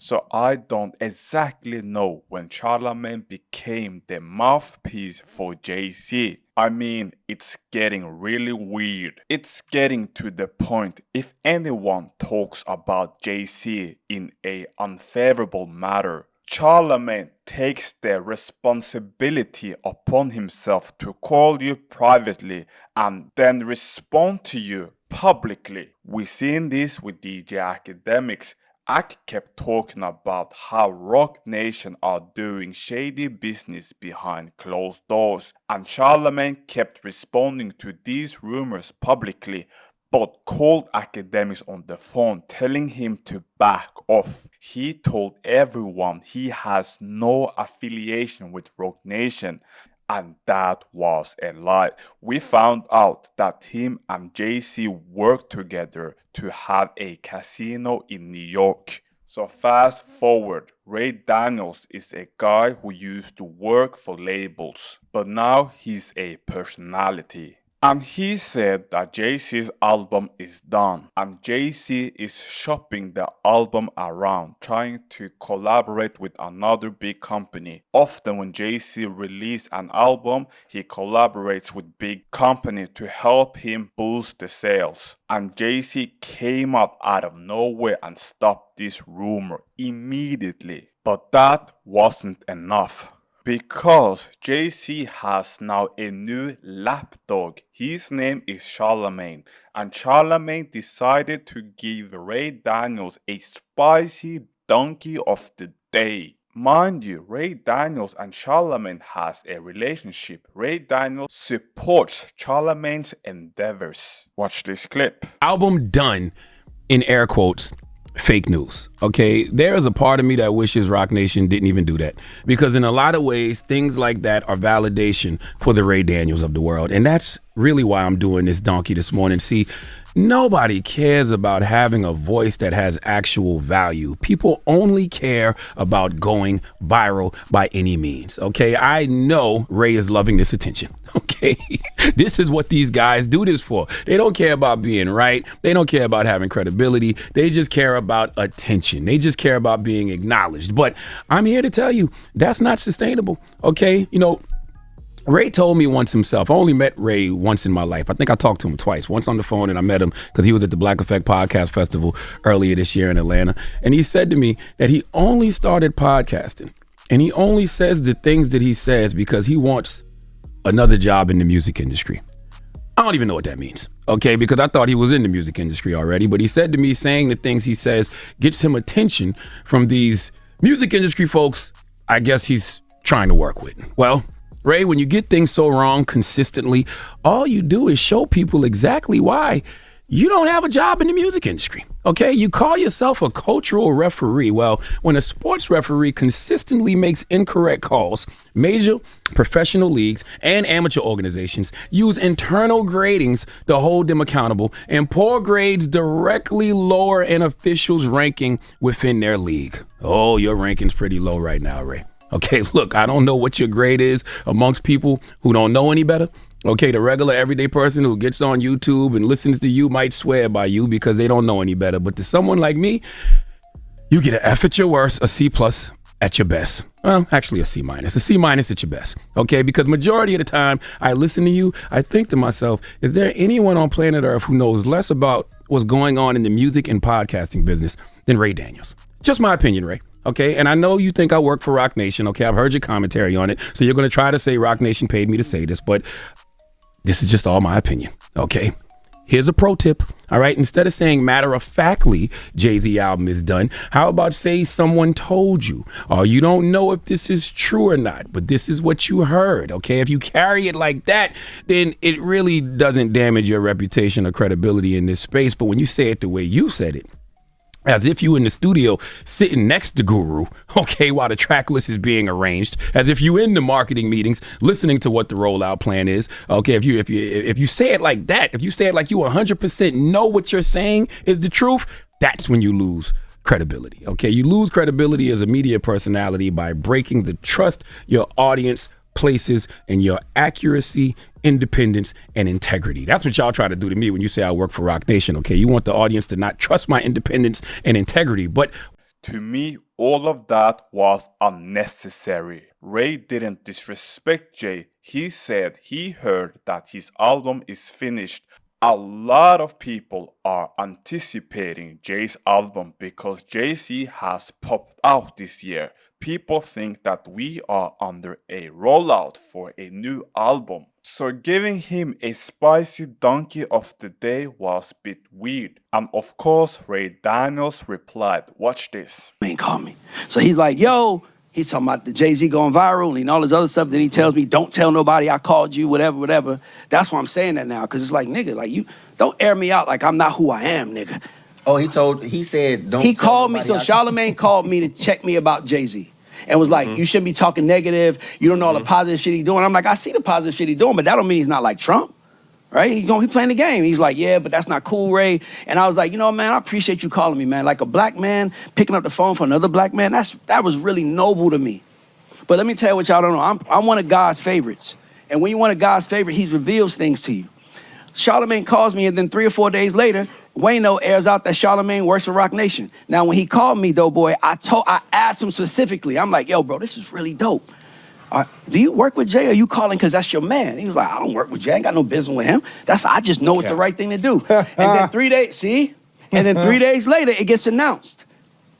So I don't exactly know when Charlamagne became the mouthpiece for Jay-Z. I mean, it's getting really weird. It's getting to the point if anyone talks about Jay-Z in a unfavorable manner, Charlamagne takes the responsibility upon himself to call you privately and then respond to you publicly. We seen this with DJ Academics. Ak kept talking about how Rock Nation are doing shady business behind closed doors, and Charlamagne kept responding to these rumors publicly, but called Academics on the phone telling him to back off. He told everyone he has no affiliation with Rock Nation. And that was a lie. We found out that him and Jay-Z worked together to have a casino in New York. So fast forward, Ray Daniels is a guy who used to work for labels, but now he's a personality. And he said that Jay-Z's album is done, and Jay-Z is shopping the album around, trying to collaborate with another big company. Often when Jay-Z releases an album, he collaborates with big company to help him boost the sales. And Jay-Z came out of nowhere and stopped this rumor immediately. But that wasn't enough. Because Jay-Z has now a new lapdog. His name is Charlamagne, and Charlamagne decided to give Ray Daniels a spicy donkey of the day. Mind you, Ray Daniels and Charlamagne has a relationship. Ray Daniels supports Charlamagne's endeavors. Watch this clip. Album done, in air quotes, fake news. Okay, there is a part of me that wishes Rock Nation didn't even do that, because in a lot of ways things like that are validation for the Ray Daniels of the world, and that's really why I'm doing this donkey this morning. See, nobody cares about having a voice that has actual value. People only care about going viral by any means. Okay, I know Ray is loving this attention. Okay, this is what these guys do this for. They don't care about being right. They don't care about having credibility. They just care about attention. They just care about being acknowledged. But I'm here to tell you that's not sustainable. Okay, you know, Ray told me once himself. I only met Ray once in my life. I think I talked to him twice. Once on the phone, and I met him because he was at the Black Effect Podcast Festival earlier this year in Atlanta. And he said to me that he only started podcasting, and he only says the things that he says because he wants another job in the music industry. I don't even know what that means, okay, because I thought he was in the music industry already. But he said to me, saying the things he says gets him attention from these music industry folks I guess he's trying to work with. Well, Ray, when you get things so wrong consistently, all you do is show people exactly why you don't have a job in the music industry. Okay, you call yourself a cultural referee. Well, when a sports referee consistently makes incorrect calls, major professional leagues and amateur organizations use internal gradings to hold them accountable, and poor grades directly lower an official's ranking within their league. Oh, your ranking's pretty low right now, Ray. Okay, look, I don't know what your grade is amongst people who don't know any better. Okay, the regular everyday person who gets on YouTube and listens to you might swear by you because they don't know any better. But to someone like me, you get an F at your worst, a C plus at your best. Well, actually a C minus, at your best. Okay, because majority of the time I listen to you, I think to myself, is there anyone on planet Earth who knows less about what's going on in the music and podcasting business than Ray Daniels? Just my opinion, Ray. Okay, and I know you think I work for Rock Nation. Okay, I've heard your commentary on it. So you're going to try to say Rock Nation paid me to say this, but this is just all my opinion. Okay, here's a pro tip. All right, instead of saying matter-of-factly Jay-Z album is done, how about say someone told you, or you don't know if this is true or not, but this is what you heard. Okay, if you carry it like that, then it really doesn't damage your reputation or credibility in this space. But when you say it the way you said it, as if you in the studio sitting next to Guru, okay, while the track list is being arranged, as if you in the marketing meetings listening to what the rollout plan is, okay, if you say it like that, if you say it like you 100% know what you're saying is the truth, that's when you lose credibility, okay? You lose credibility as a media personality by breaking the trust your audience places in your accuracy, independence, and integrity. That's what y'all try to do to me when you say I work for Rock Nation, okay? You want the audience to not trust my independence and integrity, but To me, all of that was unnecessary. Ray didn't disrespect Jay. He said he heard that his album is finished. A lot of people are anticipating Jay's album because Jay-Z has popped out this year. People think that we are under a rollout for a new album. So giving him a spicy donkey of the day was a bit weird. And of course, Ray Daniels replied, watch this. Man, call me. So he's like, yo, he's talking about the Jay-Z going viral and all this other stuff. Then he tells me, don't tell nobody I called you, whatever, whatever. That's why I'm saying that now, because it's like, nigga, like you don't air me out like I'm not who I am, nigga. Oh, he said, don't. He tell called me, nobody so Charlamagne called me to check me about Jay-Z. And was like, you shouldn't be talking negative. You don't know all the positive shit he's doing. I'm like, I see the positive shit he's doing, but that don't mean he's not like Trump, right? He playing the game. He's like, yeah, but that's not cool, Ray. And I was like, you know, man, I appreciate you calling me, man. Like a black man picking up the phone for another black man, that was really noble to me. But let me tell you what y'all don't know. I'm one of God's favorites. And when you're one of God's favorite, he reveals things to you. Charlamagne calls me, and then 3 or 4 days later, Wayno airs out that Charlamagne works for Rock Nation. Now, when he called me, though, boy, I asked him specifically. I'm like, yo, bro, this is really dope. Do you work with Jay, or are you calling because that's your man? He was like, I don't work with Jay. I ain't got no business with him. I just know it's the right thing to do. And then 3 days, see? And then 3 days later, it gets announced.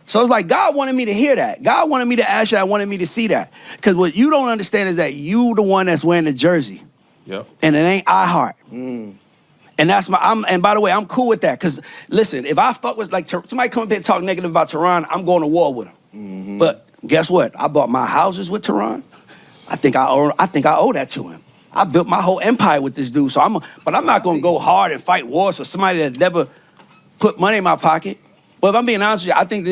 So it's like God wanted me to hear that. God wanted me to ask you. I wanted me to see that. Because what you don't understand is that you the one that's wearing the jersey. Yep. And it ain't iHeart. And that's and by the way, I'm cool with that. Because listen, if I fuck with, like, somebody come up here and talk negative about Tehran, I'm going to war with him. But guess what? I bought my houses with Tehran. I think I owe that to him. I built my whole empire with this dude. But I'm not going to go hard and fight wars for somebody that never put money in my pocket. But if I'm being honest with you, I think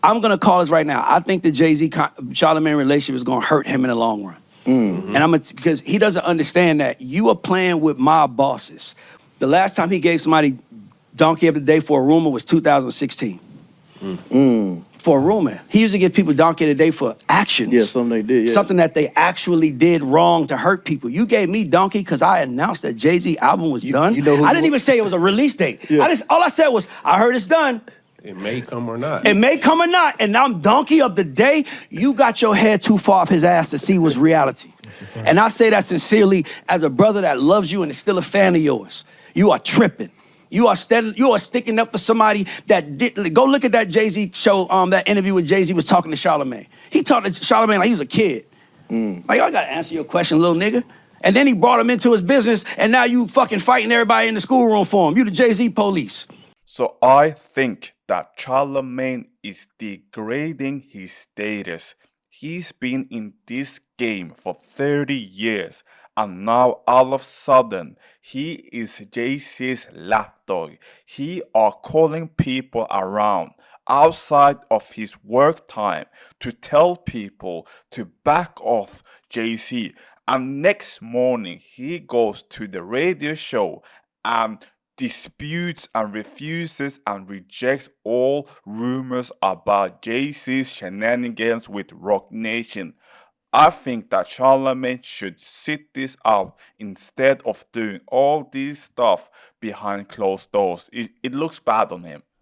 I'm going to call this right now. I think the Jay-Z Charlamagne relationship is going to hurt him in the long run. And because he doesn't understand that you are playing with mob bosses. The last time he gave somebody donkey of the day for a rumor was 2016. For a rumor. He used to give people donkey of the day for actions. Yeah, something they did, yeah. Something that they actually did wrong to hurt people. You gave me donkey because I announced that Jay-Z album was done. You know I didn't even say it was a release date. Yeah. All I said was, I heard it's done. It may come or not. It may come or not, and I'm donkey of the day. You got your head too far up his ass to see what's reality. And I say that sincerely as a brother that loves you and is still a fan of yours. You are tripping. You are sticking up for somebody that did. Go look at that Jay-Z show, that interview with Jay-Z was talking to Charlamagne. He talked to Charlamagne like he was a kid. Like, I gotta answer your question, little nigga. And then he brought him into his business, and now you fucking fighting everybody in the schoolroom for him. You the Jay-Z police. So I think that Charlamagne is degrading his status. He's been in this game for 30 years, and now all of a sudden, he is Jay-Z's lapdog. He are calling people around outside of his work time to tell people to back off Jay-Z. And next morning, he goes to the radio show and disputes and refuses and rejects all rumors about Jay-Z's shenanigans with Rock Nation. I think that Charlamagne should sit this out instead of doing all this stuff behind closed doors. It looks bad on him.